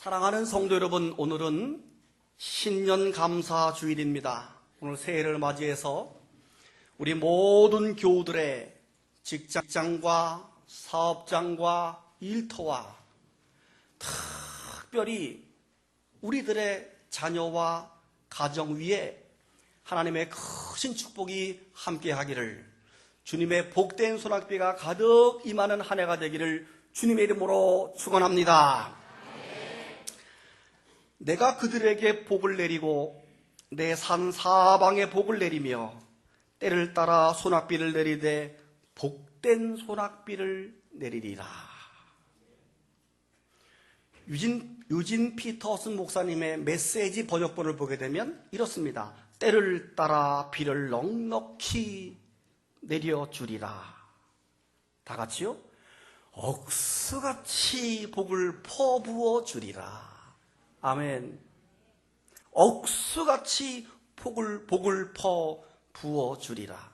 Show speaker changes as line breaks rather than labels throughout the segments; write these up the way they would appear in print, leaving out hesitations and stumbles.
사랑하는 성도 여러분, 오늘은 신년 감사 주일입니다. 오늘 새해를 맞이해서 우리 모든 교우들의 직장과 사업장과 일터와 특별히 우리들의 자녀와 가정 위에 하나님의 크신 축복이 함께하기를, 주님의 복된 소낙비가 가득 임하는 한 해가 되기를 주님의 이름으로 축원합니다. 내가 그들에게 복을 내리고 내 산 사방에 복을 내리며 때를 따라 소낙비를 내리되 복된 소낙비를 내리리라. 유진 피터슨 목사님의 메시지 번역본을 보게 되면 이렇습니다. 때를 따라 비를 넉넉히 내려주리라. 다 같이요. 억수같이 복을 퍼부어 주리라. 아멘. 억수같이 복을 부어 주리라.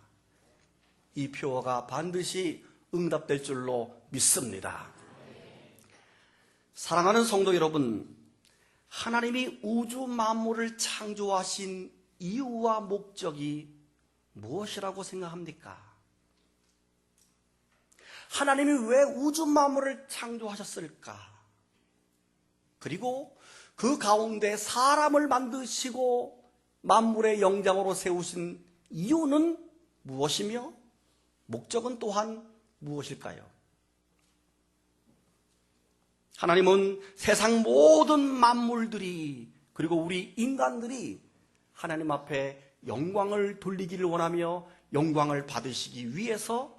이 표어가 반드시 응답될 줄로 믿습니다. 사랑하는 성도 여러분, 하나님이 우주 만물을 창조하신 이유와 목적이 무엇이라고 생각합니까? 하나님이 왜 우주 만물을 창조하셨을까? 그리고 그 가운데 사람을 만드시고 만물의 영장으로 세우신 이유는 무엇이며 목적은 또한 무엇일까요? 하나님은 세상 모든 만물들이, 그리고 우리 인간들이 하나님 앞에 영광을 돌리기를 원하며 영광을 받으시기 위해서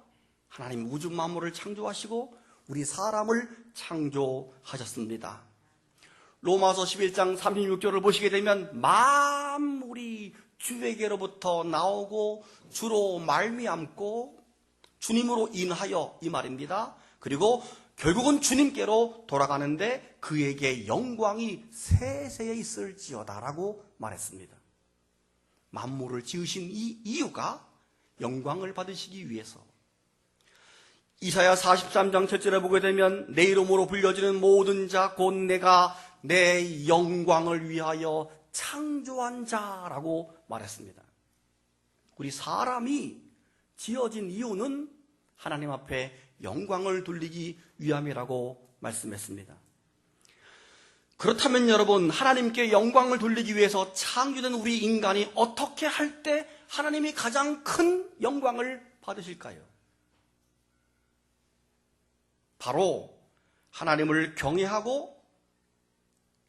하나님 우주 만물을 창조하시고 우리 사람을 창조하셨습니다. 로마서 11장 36절을 보시게 되면 만물이 주에게로부터 나오고 주로 말미암고 주님으로 인하여, 이 말입니다. 그리고 결국은 주님께로 돌아가는데 그에게 영광이 세세에 있을지어다라고 말했습니다. 만물을 지으신 이 이유가 영광을 받으시기 위해서. 이사야 43장 7절에 보게 되면 내 이름으로 불려지는 모든 자 곧 내가 내 영광을 위하여 창조한 자라고 말했습니다. 우리 사람이 지어진 이유는 하나님 앞에 영광을 돌리기 위함이라고 말씀했습니다. 그렇다면 여러분, 하나님께 영광을 돌리기 위해서 창조된 우리 인간이 어떻게 할 때 하나님이 가장 큰 영광을 받으실까요? 바로 하나님을 경외하고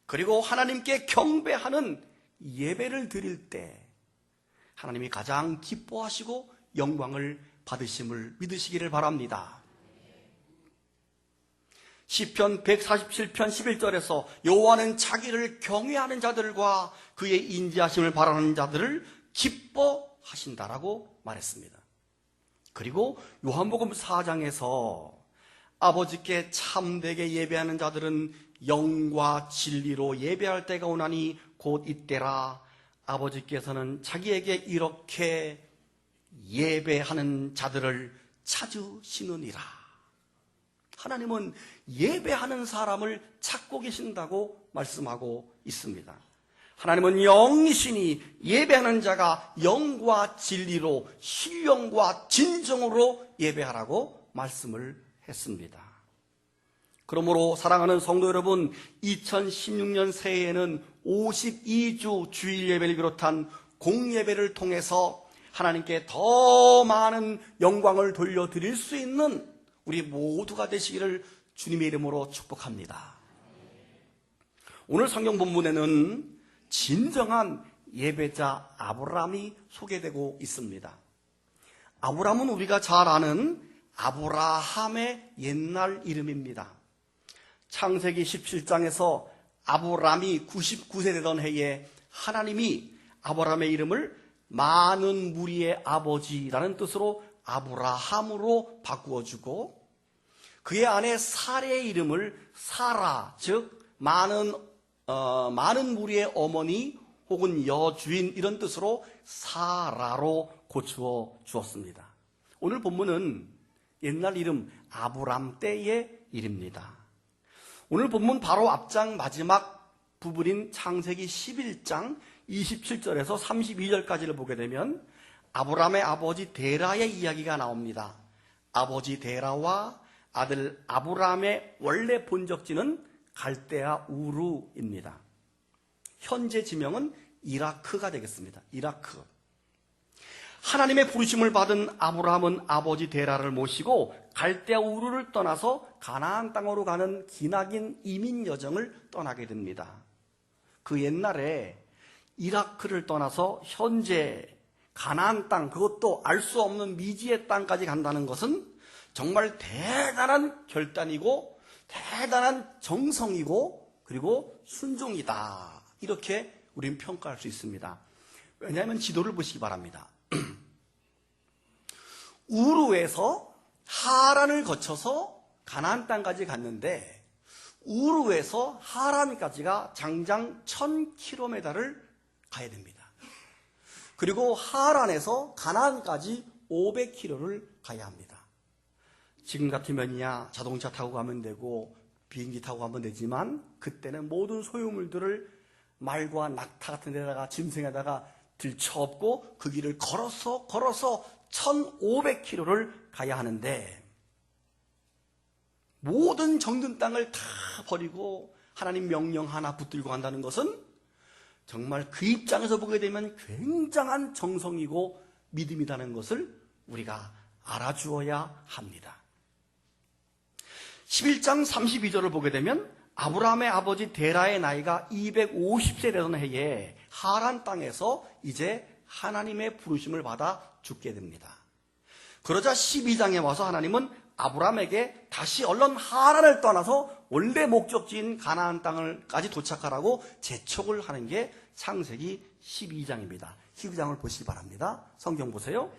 그리고 하나님께 경배하는 예배를 드릴 때 하나님이 가장 기뻐하시고 영광을 받으심을 믿으시기를 바랍니다. 시편 147편 11절에서 여호와는 자기를 경외하는 자들과 그의 인지하심을 바라는 자들을 기뻐하신다라고 말했습니다. 그리고 요한복음 4장에서 아버지께 참되게 예배하는 자들은 영과 진리로 예배할 때가 오나니 곧 이때라. 아버지께서는 자기에게 이렇게 예배하는 자들을 찾으시느니라. 하나님은 예배하는 사람을 찾고 계신다고 말씀하고 있습니다. 하나님은 영이시니 예배하는 자가 영과 진리로 신령과 진정으로 예배하라고 말씀을 했습니다. 그러므로 사랑하는 성도 여러분, 2016년 새해에는 52주 주일 예배를 비롯한 공예배를 통해서 하나님께 더 많은 영광을 돌려드릴 수 있는 우리 모두가 되시기를 주님의 이름으로 축복합니다. 오늘 성경 본문에는 진정한 예배자 아브라함이 소개되고 있습니다. 아브라함은 우리가 잘 아는 아브라함의 옛날 이름입니다. 창세기 17장에서 아브라함이 99세 되던 해에 하나님이 아브라함의 이름을 많은 무리의 아버지라는 뜻으로 아브라함으로 바꾸어주고 그의 아내 사레의 이름을 사라, 즉 많은 무리의 어머니 혹은 여주인 이런 뜻으로 사라로 고추어 주었습니다. 오늘 본문은 옛날 이름 아브람 때의 일입니다. 오늘 본문 바로 앞장 마지막 부분인 창세기 11장 27절에서 32절까지를 보게 되면 아브라함의 아버지 데라의 이야기가 나옵니다. 아버지 데라와 아들 아브라함의 원래 본적지는 갈대아 우르입니다. 현재 지명은 이라크가 되겠습니다. 이라크. 하나님의 부르심을 받은 아브라함은 아버지 데라를 모시고 갈대아 우르를 떠나서 가나안 땅으로 가는 기나긴 이민 여정을 떠나게 됩니다. 그 옛날에 이라크를 떠나서 현재 가나안 땅, 그것도 알 수 없는 미지의 땅까지 간다는 것은 정말 대단한 결단이고 대단한 정성이고 그리고 순종이다. 이렇게 우리는 평가할 수 있습니다. 왜냐하면 지도를 보시기 바랍니다. 우르에서 하란을 거쳐서 가나안 땅까지 갔는데 우르에서 하란까지가 장장 1000km를 가야 됩니다. 그리고 하란에서 가나안까지 500km를 가야 합니다. 지금 같으면야 자동차 타고 가면 되고 비행기 타고 가면 되지만 그때는 모든 소유물들을 말과 낙타 같은 데다가 짐승에다가 들쳐업고 그 길을 걸어서 1500km를 가야 하는데 모든 정든 땅을 다 버리고 하나님 명령 하나 붙들고 간다는 것은 정말 그 입장에서 보게 되면 굉장한 정성이고 믿음이라는 것을 우리가 알아주어야 합니다. 11장 32절을 보게 되면 아브라함의 아버지 데라의 나이가 250세 되던 해에 하란 땅에서 이제 하나님의 부르심을 받아 죽게 됩니다. 그러자 12장에 와서 하나님은 아브라함에게 다시 얼른 하란을 떠나서 원래 목적지인 가나안 땅을까지 도착하라고 재촉을 하는 게 창세기 12장입니다. 12장을 보시기 바랍니다. 성경 보세요.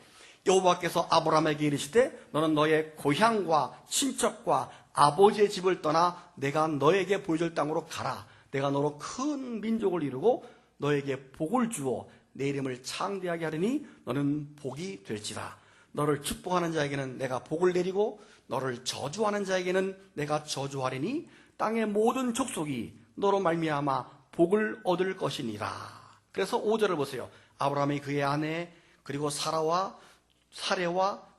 여호와께서 아브라함에게 이르시되 너는 너의 고향과 친척과 아버지의 집을 떠나 내가 너에게 보여줄 땅으로 가라. 내가 너로 큰 민족을 이루고 너에게 복을 주어 내 이름을 창대하게 하리니 너는 복이 될지라. 너를 축복하는 자에게는 내가 복을 내리고 너를 저주하는 자에게는 내가 저주하리니 땅의 모든 족속이 너로 말미암아 복을 얻을 것이니라. 그래서 5절을 보세요. 아브라함이 그의 아내 그리고 사라와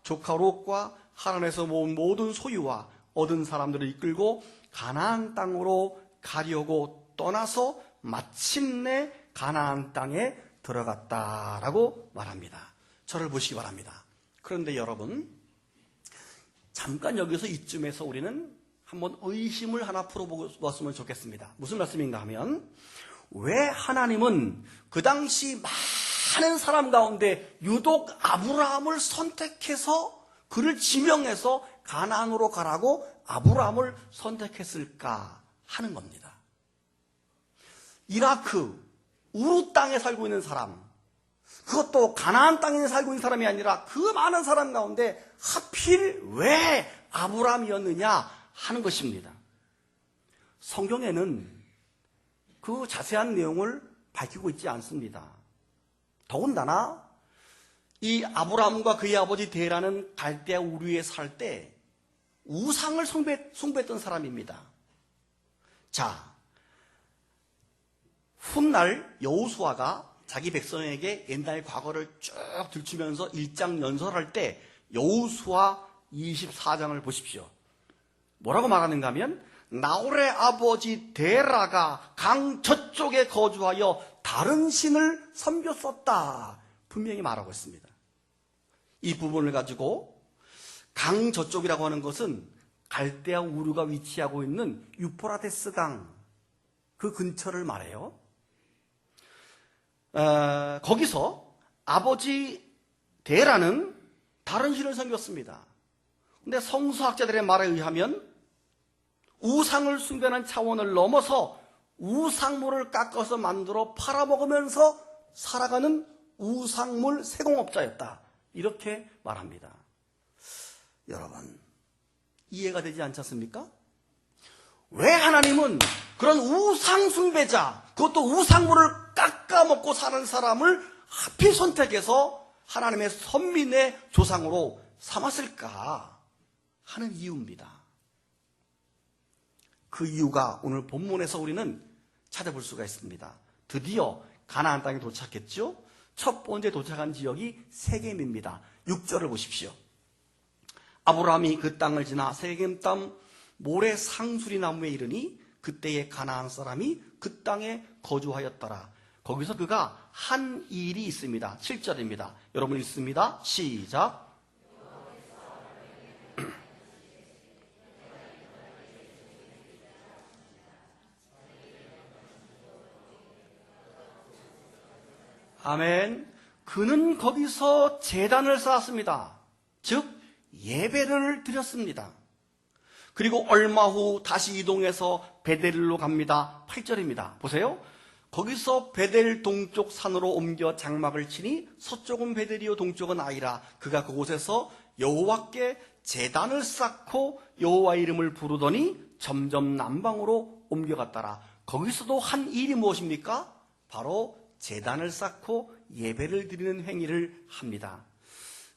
조카 롯과 하란에서 모은 모든 소유와 얻은 사람들을 이끌고 가나안 땅으로 가려고 떠나서 마침내 가나안 땅에 들어갔다라고 말합니다. 저를 보시기 바랍니다. 그런데 여러분, 잠깐 여기서 이쯤에서 우리는 한번 의심을 하나 풀어보았으면 좋겠습니다. 무슨 말씀인가 하면 왜 하나님은 그 당시 많은 사람 가운데 유독 아브라함을 선택해서 그를 지명해서 가나안으로 가라고 아브라함을 선택했을까 하는 겁니다. 이라크, 우르 땅에 살고 있는 사람, 그것도 가나안 땅에 살고 있는 사람이 아니라 그 많은 사람 가운데 하필 왜 아브라함이었느냐 하는 것입니다. 성경에는 그 자세한 내용을 밝히고 있지 않습니다. 더군다나 이 아브라함과 그의 아버지 데라는 갈대아 우르에 살 때 우상을 숭배했던 사람입니다. 자, 훗날 여호수아가 자기 백성에게 옛날 과거를 쭉 들추면서 일장연설할 때 여호수아 24장을 보십시오. 뭐라고 말하는가 하면 나홀의 아버지 데라가 강 저쪽에 거주하여 다른 신을 섬겼었다. 분명히 말하고 있습니다. 이 부분을 가지고 강 저쪽이라고 하는 것은 갈대아 우르가 위치하고 있는 유프라테스 강 그 근처를 말해요. 거기서 아버지 데라는 다른 신을 섬겼습니다. 근데 성서학자들의 말에 의하면 우상을 숭배하는 차원을 넘어서 우상물을 깎아서 만들어 팔아먹으면서 살아가는 우상물 세공업자였다. 이렇게 말합니다. 여러분, 이해가 되지 않지 않습니까? 왜 하나님은 그런 우상 숭배자, 그것도 우상물을 깎아먹고 사는 사람을 하필 선택해서 하나님의 선민의 조상으로 삼았을까 하는 이유입니다. 그 이유가 오늘 본문에서 우리는 찾아볼 수가 있습니다. 드디어 가나안 땅에 도착했죠. 첫 번째 도착한 지역이 세겜입니다. 6절을 보십시오. 아브라함이 그 땅을 지나 세겜 땅 모래 상수리 나무에 이르니 그때의 가나안 사람이 그 땅에 거주하였더라. 거기서 그가 한 일이 있습니다. 7절입니다. 여러분 읽습니다. 시작. 아멘. 그는 거기서 제단을 쌓았습니다. 즉 예배를 드렸습니다. 그리고 얼마 후 다시 이동해서 베델로 갑니다. 8절입니다. 보세요. 거기서 베델 동쪽 산으로 옮겨 장막을 치니 서쪽은 베델이요 동쪽은 아이라. 그가 그곳에서 여호와께 제단을 쌓고 여호와 이름을 부르더니 점점 남방으로 옮겨갔더라. 거기서도 한 일이 무엇입니까? 바로 제단을 쌓고 예배를 드리는 행위를 합니다.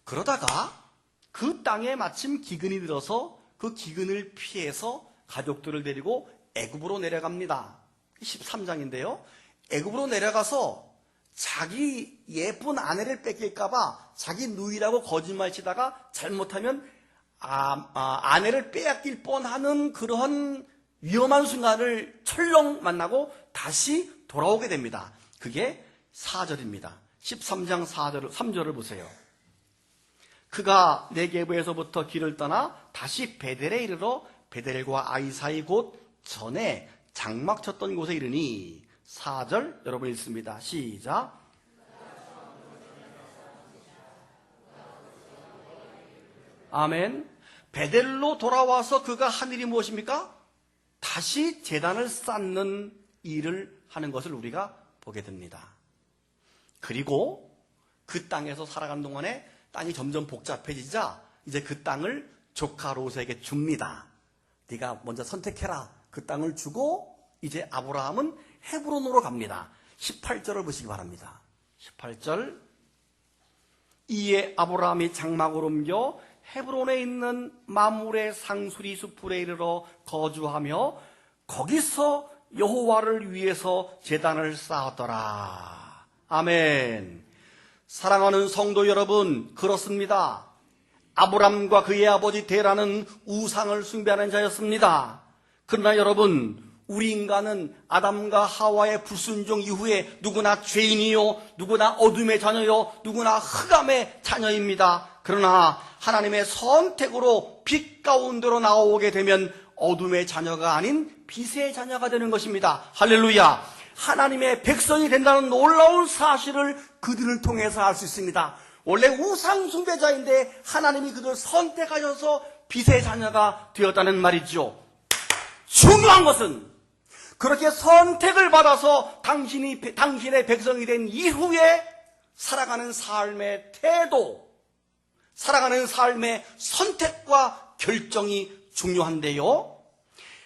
그러다가 그 땅에 마침 기근이 들어서 그 기근을 피해서 가족들을 데리고 애굽으로 내려갑니다. 13장인데요. 애굽으로 내려가서 자기 예쁜 아내를 뺏길까봐 자기 누이라고 거짓말 치다가 잘못하면 아내를 빼앗길 뻔하는 그러한 위험한 순간을 철렁 만나고 다시 돌아오게 됩니다. 그게 4절입니다. 13장 3절을 보세요. 그가 네게브에서부터 길을 떠나 다시 베델에 이르러 베델과 아이 사이 곧 전에 장막 쳤던 곳에 이르니 4절 여러분 읽습니다. 시작. 아멘. 베델로 돌아와서 그가 한 일이 무엇입니까? 다시 제단을 쌓는 일을 하는 것을 우리가 보게 됩니다. 그리고 그 땅에서 살아가는 동안에 땅이 점점 복잡해지자 이제 그 땅을 조카 롯에게 줍니다. 네가 먼저 선택해라. 그 땅을 주고 이제 아브라함은 헤브론으로 갑니다. 18절을 보시기 바랍니다. 18절. 이에 아브라함이 장막을 옮겨 헤브론에 있는 마므레 상수리 숲에 이르러 거주하며 거기서 여호와를 위해서 제단을 쌓았더라. 아멘. 사랑하는 성도 여러분, 그렇습니다. 아브람과 그의 아버지 데라는 우상을 숭배하는 자였습니다. 그러나 여러분, 우리 인간은 아담과 하와의 불순종 이후에 누구나 죄인이요, 누구나 어둠의 자녀요, 누구나 흑암의 자녀입니다. 그러나 하나님의 선택으로 빛 가운데로 나오게 되면 어둠의 자녀가 아닌 빛의 자녀가 되는 것입니다. 할렐루야. 하나님의 백성이 된다는 놀라운 사실을 그들을 통해서 알 수 있습니다. 원래 우상 숭배자인데 하나님이 그들을 선택하셔서 빛의 자녀가 되었다는 말이죠. 중요한 것은 그렇게 선택을 받아서 당신의 백성이 된 이후에 살아가는 삶의 태도, 살아가는 삶의 선택과 결정이 중요한데요.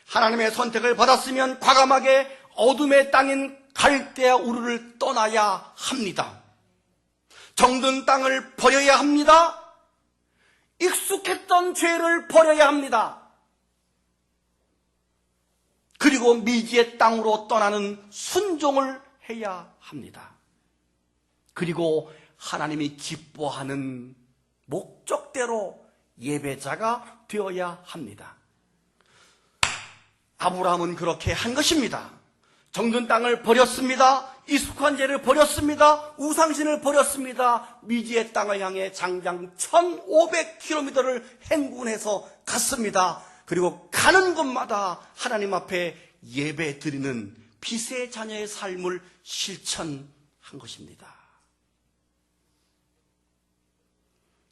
하나님의 선택을 받았으면 과감하게 어둠의 땅인 갈대아 우르를 떠나야 합니다. 정든 땅을 버려야 합니다. 익숙했던 죄를 버려야 합니다. 그리고 미지의 땅으로 떠나는 순종을 해야 합니다. 그리고 하나님이 기뻐하는 목적대로 예배자가 되어야 합니다. 아브라함은 그렇게 한 것입니다. 정든 땅을 버렸습니다. 익숙한 죄를 버렸습니다. 우상신을 버렸습니다. 미지의 땅을 향해 장장 1500km를 행군해서 갔습니다. 그리고 가는 곳마다 하나님 앞에 예배 드리는 빛의 자녀의 삶을 실천한 것입니다.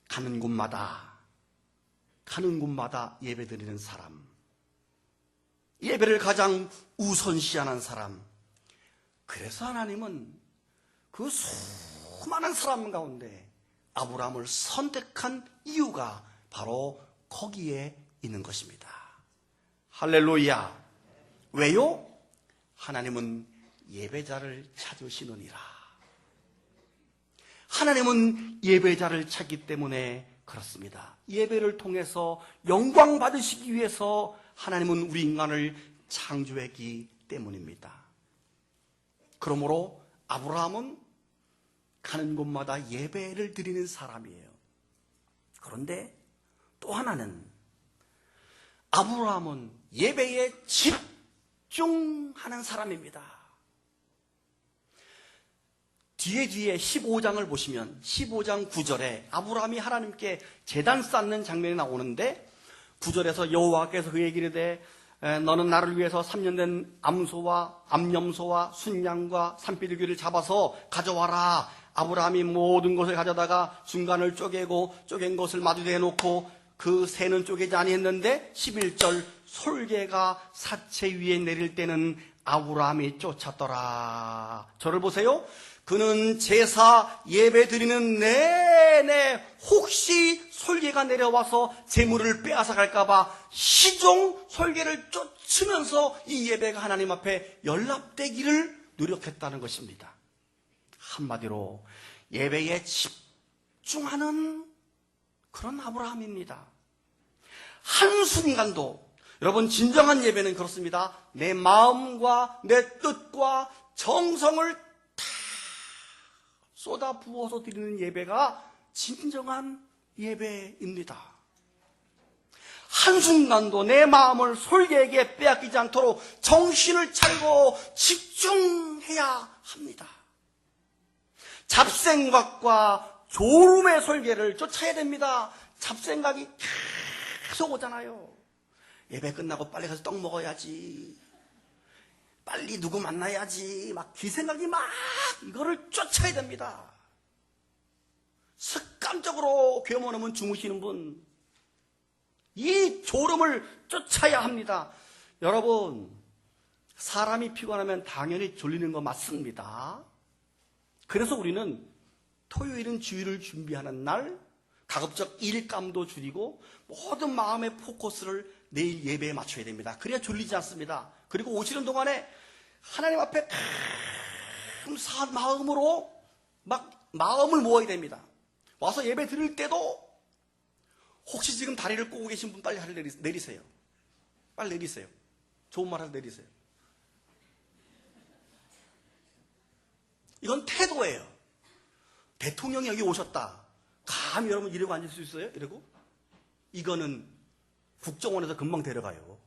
가는 곳마다 예배 드리는 사람, 예배를 가장 우선시하는 사람. 그래서 하나님은 그 수많은 사람 가운데 아브라함을 선택한 이유가 바로 거기에 있는 것입니다. 할렐루야. 왜요? 하나님은 예배자를 찾으시느니라. 하나님은 예배자를 찾기 때문에 그렇습니다. 예배를 통해서 영광 받으시기 위해서 하나님은 우리 인간을 창조했기 때문입니다. 그러므로 아브라함은 가는 곳마다 예배를 드리는 사람이에요. 그런데 또 하나는 아브라함은 예배에 집중하는 사람입니다. 뒤에 15장을 보시면 15장 9절에 아브라함이 하나님께 제단 쌓는 장면이 나오는데 9절에서 여호와께서 그에게 이르되 너는 나를 위해서 3년 된 암소와 암염소와 순양과 산비둘기를 잡아서 가져와라. 아브라함이 모든 것을 가져다가 중간을 쪼개고 쪼갠 것을 마주대에 놓고 그 새는 쪼개지 아니했는데 11절 솔개가 사체 위에 내릴 때는 아브라함이 쫓았더라. 저를 보세요. 그는 제사 예배 드리는 내내 혹시 솔개가 내려와서 재물을 빼앗아 갈까봐 시종 솔개를 쫓으면서 이 예배가 하나님 앞에 연락되기를 노력했다는 것입니다. 한마디로 예배에 집중하는 그런 아브라함입니다. 한순간도 여러분 진정한 예배는 그렇습니다. 내 마음과 내 뜻과 정성을 다 쏟아 부어서 드리는 예배가 진정한 예배입니다. 한순간도 내 마음을 솔개에게 빼앗기지 않도록 정신을 차리고 집중해야 합니다. 잡생각과 졸음의 솔개를 쫓아야 됩니다. 잡생각이 계속 오잖아요. 예배 끝나고 빨리 가서 떡 먹어야지. 빨리 누구 만나야지. 막 기생각이 막 이거를 쫓아야 됩니다. 습관적으로 괴물 오면 주무시는 분, 이 졸음을 쫓아야 합니다. 여러분, 사람이 피곤하면 당연히 졸리는 거 맞습니다. 그래서 우리는 토요일은 주일을 준비하는 날 가급적 일감도 줄이고 모든 마음의 포커스를 내일 예배에 맞춰야 됩니다. 그래야 졸리지 않습니다. 그리고 오시는 동안에 하나님 앞에 감사한 마음으로 막 마음을 모아야 됩니다. 와서 예배 드릴 때도 혹시 지금 다리를 꼬고 계신 분 빨리 다리를 내리세요. 빨리 내리세요. 좋은 말 하서 내리세요. 이건 태도예요. 대통령이 여기 오셨다. 감히 여러분 이러고 앉을 수 있어요? 이러고? 이거는 국정원에서 금방 데려가요.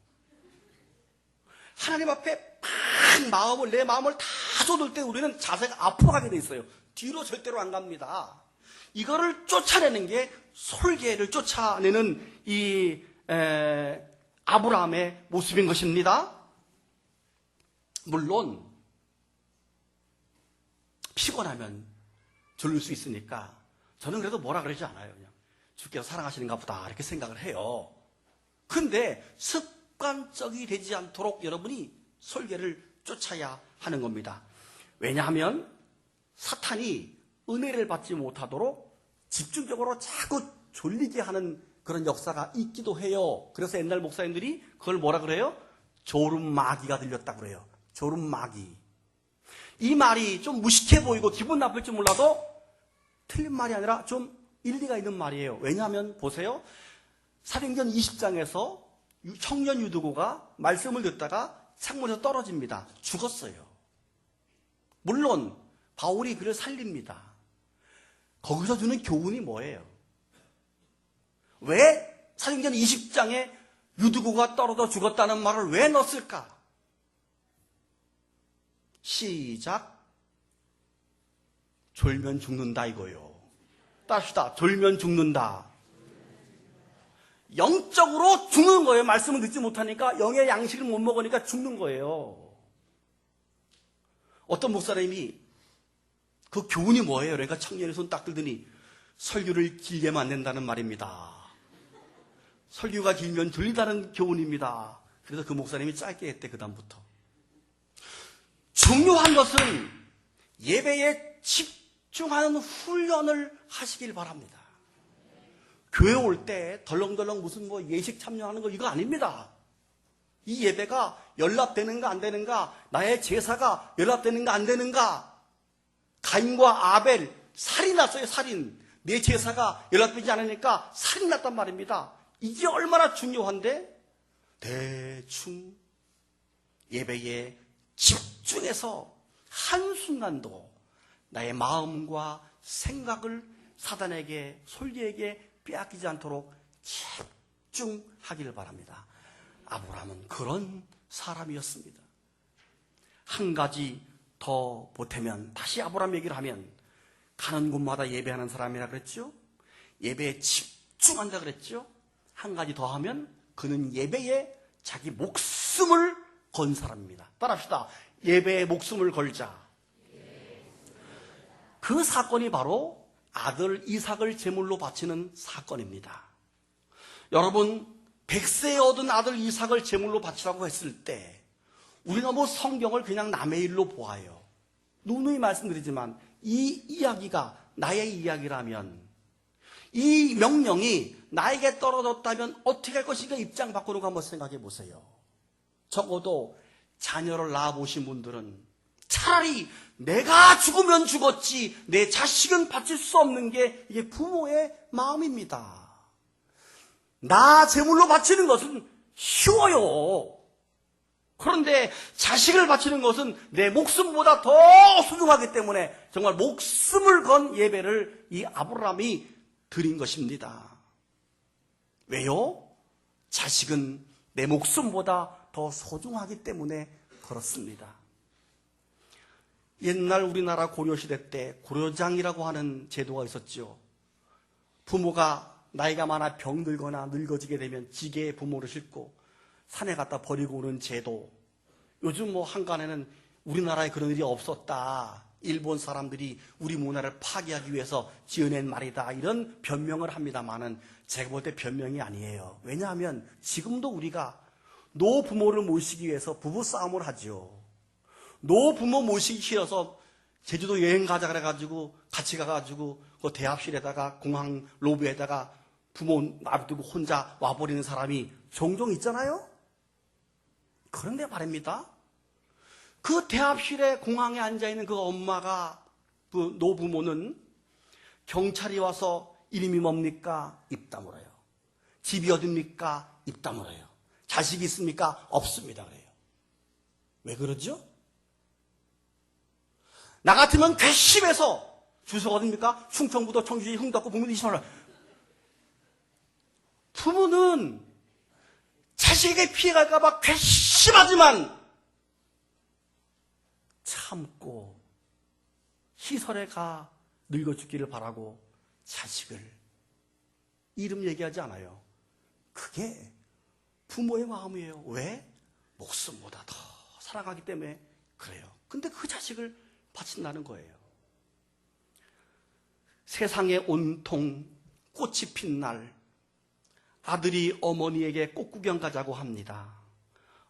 하나님 앞에 막 내 마음을 다 쏟을 때 우리는 자세가 앞으로 가게 돼 있어요. 뒤로 절대로 안 갑니다. 이거를 쫓아내는 게 솔개를 쫓아내는 이 아브라함의 모습인 것입니다. 물론 피곤하면 졸릴 수 있으니까 저는 그래도 뭐라 그러지 않아요. 그냥 주께서 사랑하시는가 보다 이렇게 생각을 해요. 근데 습관적이 되지 않도록 여러분이 솔개를 쫓아야 하는 겁니다. 왜냐하면 사탄이 은혜를 받지 못하도록 집중적으로 자꾸 졸리게 하는 그런 역사가 있기도 해요. 그래서 옛날 목사님들이 그걸 뭐라 그래요? 졸음마귀가 들렸다고 그래요. 졸음마귀. 이 말이 좀 무식해 보이고 기분 나쁠지 몰라도 틀린 말이 아니라 좀 일리가 있는 말이에요. 왜냐하면 보세요. 사도행전 20장에서 청년 유두고가 말씀을 듣다가 창문에서 떨어집니다. 죽었어요. 물론 바울이 그를 살립니다. 거기서 주는 교훈이 뭐예요? 왜 사도행전 20장에 유두고가 떨어져 죽었다는 말을 왜 넣었을까? 시작. 졸면 죽는다 이거요. 따시다. 졸면 죽는다. 영적으로 죽는 거예요. 말씀을 듣지 못하니까 영의 양식을 못 먹으니까 죽는 거예요. 어떤 목사님이 그 교훈이 뭐예요? 그러니까 청년의 손 딱 들더니 설교를 길게 만든다는 말입니다. 설교가 길면 졸리다는 교훈입니다. 그래서 그 목사님이 짧게 했대. 그 다음부터 중요한 것은 예배에 집중하는 훈련을 하시길 바랍니다. 교회 올 때 덜렁덜렁 무슨 뭐 예식 참여하는 거 이거 아닙니다. 이 예배가 연락되는가 안 되는가, 나의 제사가 연락되는가 안 되는가, 가인과 아벨 살인 났어요. 살인. 내 제사가 연락되지 않으니까 살인 났단 말입니다. 이게 얼마나 중요한데 대충 예배에 집중해서 한순간도 나의 마음과 생각을 사단에게, 솔리에게 빼앗기지 않도록 집중하기를 바랍니다. 아브라함은 그런 사람이었습니다. 한 가지 더 보태면, 다시 아브라함 얘기를 하면, 가는 곳마다 예배하는 사람이라 그랬죠? 예배에 집중한다 그랬죠? 한 가지 더 하면 그는 예배에 자기 목숨을 건 사람입니다. 따라합시다. 예배에 목숨을 걸자. 그 사건이 바로 아들 이삭을 제물로 바치는 사건입니다. 여러분, 100세에 얻은 아들 이삭을 제물로 바치라고 했을 때 우리가 뭐 성경을 그냥 남의 일로 보아요. 누누이 말씀드리지만 이 이야기가 나의 이야기라면, 이 명령이 나에게 떨어졌다면 어떻게 할 것인가 입장 바꾸는 거 한번 생각해 보세요. 적어도 자녀를 낳아보신 분들은 차라리 내가 죽으면 죽었지 내 자식은 바칠 수 없는 게 이게 부모의 마음입니다. 나 제물로 바치는 것은 쉬워요. 그런데 자식을 바치는 것은 내 목숨보다 더 소중하기 때문에 정말 목숨을 건 예배를 이 아브라함이 드린 것입니다. 왜요? 자식은 내 목숨보다 더 소중하기 때문에 그렇습니다. 옛날 우리나라 고려시대 때 고려장이라고 하는 제도가 있었죠. 부모가 나이가 많아 병들거나 늙어지게 되면 지게에 부모를 싣고 산에 갖다 버리고 오는 제도. 요즘 뭐 한간에는 우리나라에 그런 일이 없었다, 일본 사람들이 우리 문화를 파괴하기 위해서 지어낸 말이다, 이런 변명을 합니다만은 제가 볼 때 변명이 아니에요. 왜냐하면 지금도 우리가 노부모를 모시기 위해서 부부싸움을 하죠. 노부모 모시기 싫어서 제주도 여행 가자 그래가지고 같이 가가지고 그 대합실에다가 공항 로비에다가 부모 놔두고 혼자 와버리는 사람이 종종 있잖아요. 그런데 말입니다. 그 대합실에 공항에 앉아있는 그 엄마가, 그 노부모는 경찰이 와서 이름이 뭡니까? 입 다물어요. 집이 어딥니까? 입 다물어요. 자식이 있습니까? 없습니다. 그래요. 왜 그러죠? 나 같으면 괘씸해서 주소가 어딥니까? 충청부도, 청주시, 흥덕구, 북미도, 이시마을. 부모는 자식에게 피해갈까봐 괘씸하지만 참고 시설에 가 늙어 죽기를 바라고 자식을 이름 얘기하지 않아요. 그게 부모의 마음이에요. 왜? 목숨보다 더 사랑하기 때문에 그래요. 근데 그 자식을 바친다는 거예요. 세상에 온통 꽃이 핀 날, 아들이 어머니에게 꽃구경 가자고 합니다.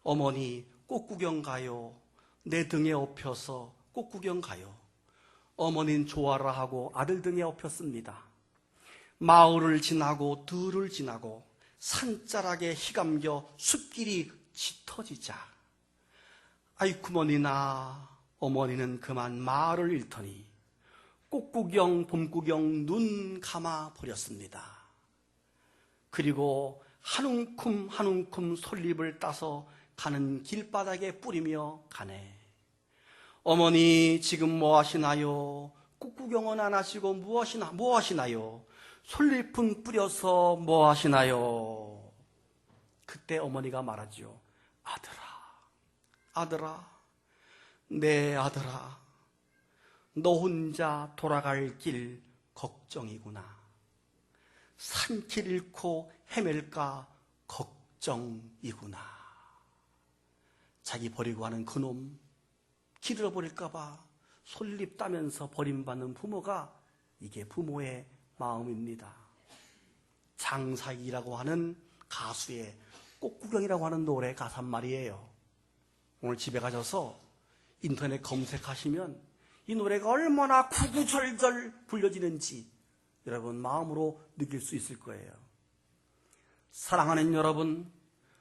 어머니, 꽃구경 가요. 내 등에 업혀서 꽃구경 가요. 어머니는 좋아라 하고 아들 등에 업혔습니다. 마을을 지나고 들을 지나고 산자락에 휘감겨 숲길이 짙어지자, 아이쿠머니나 어머니는 그만 마을을 잃더니 꽃구경, 봄구경 눈 감아 버렸습니다. 그리고 한 움큼 한 움큼 솔잎을 따서 가는 길바닥에 뿌리며 가네. 어머니 지금 뭐 하시나요? 꽃구경은 안 하시고 뭐 하시나요? 솔잎은 뿌려서 뭐 하시나요? 그때 어머니가 말하죠. 아들아, 내 아들아, 너 혼자 돌아갈 길 걱정이구나. 산길 잃고 헤맬까 걱정이구나. 자기 버리고 가는 그놈 길 잃어버릴까봐 솔잎 따면서 버림받는 부모가, 이게 부모의 마음입니다. 장사익이라고 하는 가수의 꽃구경이라고 하는 노래 가사 말이에요. 오늘 집에 가셔서 인터넷 검색하시면 이 노래가 얼마나 구구절절 불려지는지 여러분 마음으로 느낄 수 있을 거예요. 사랑하는 여러분,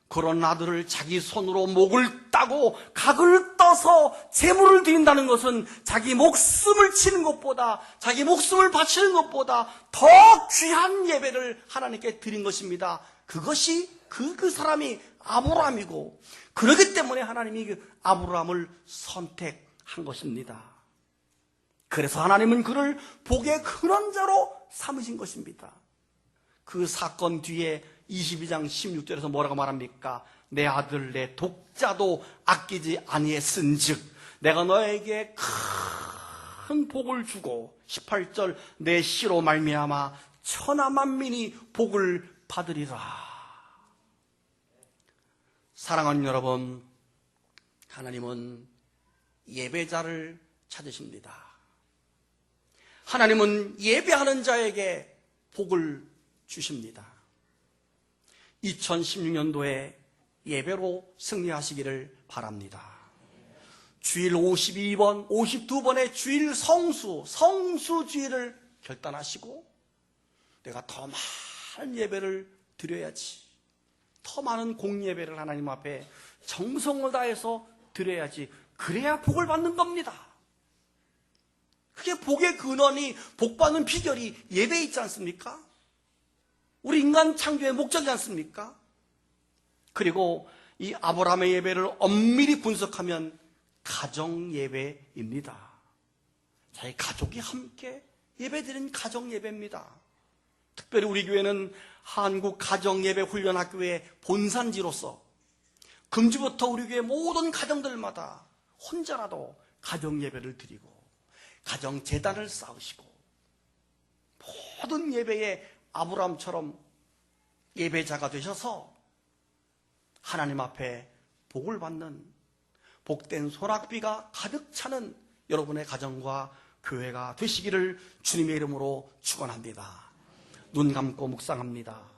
그런 아들을 자기 손으로 목을 따고 각을 떠서 제물을 드린다는 것은 자기 목숨을 치는 것보다, 자기 목숨을 바치는 것보다 더 귀한 예배를 하나님께 드린 것입니다. 그것이 그 사람이 아브라함이고, 그렇기 때문에 하나님이 그 아브라함을 선택한 것입니다. 그래서 하나님은 그를 복의 근원 자로 삼으신 것입니다. 그 사건 뒤에 22장 16절에서 뭐라고 말합니까? 내 아들 내 독자도 아끼지 아니했은즉 내가 너에게 큰 복을 주고 18절 내 씨로 말미암아 천하 만민이 복을 받으리라. 사랑하는 여러분, 하나님은 예배자를 찾으십니다. 하나님은 예배하는 자에게 복을 주십니다. 2016년도에 예배로 승리하시기를 바랍니다. 주일 52번, 52번의 주일 성수주일을 결단하시고 내가 더 많은 예배를 드려야지, 더 많은 공예배를 하나님 앞에 정성을 다해서 드려야지, 그래야 복을 받는 겁니다. 그게 복의 근원이, 복받는 비결이 예배에 있지 않습니까? 우리 인간 창조의 목적이지 않습니까? 그리고 이 아브라함의 예배를 엄밀히 분석하면 가정 예배입니다. 자기 가족이 함께 예배드린 가정 예배입니다. 특별히 우리 교회는 한국 가정 예배 훈련학교의 본산지로서 금주부터 우리 교회 모든 가정들마다 혼자라도 가정 예배를 드리고 가정 재단을 쌓으시고 모든 예배에 아브라함처럼 예배자가 되셔서 하나님 앞에 복을 받는, 복된 소낙비가 가득 차는 여러분의 가정과 교회가 되시기를 주님의 이름으로 축원합니다. 눈 감고 묵상합니다.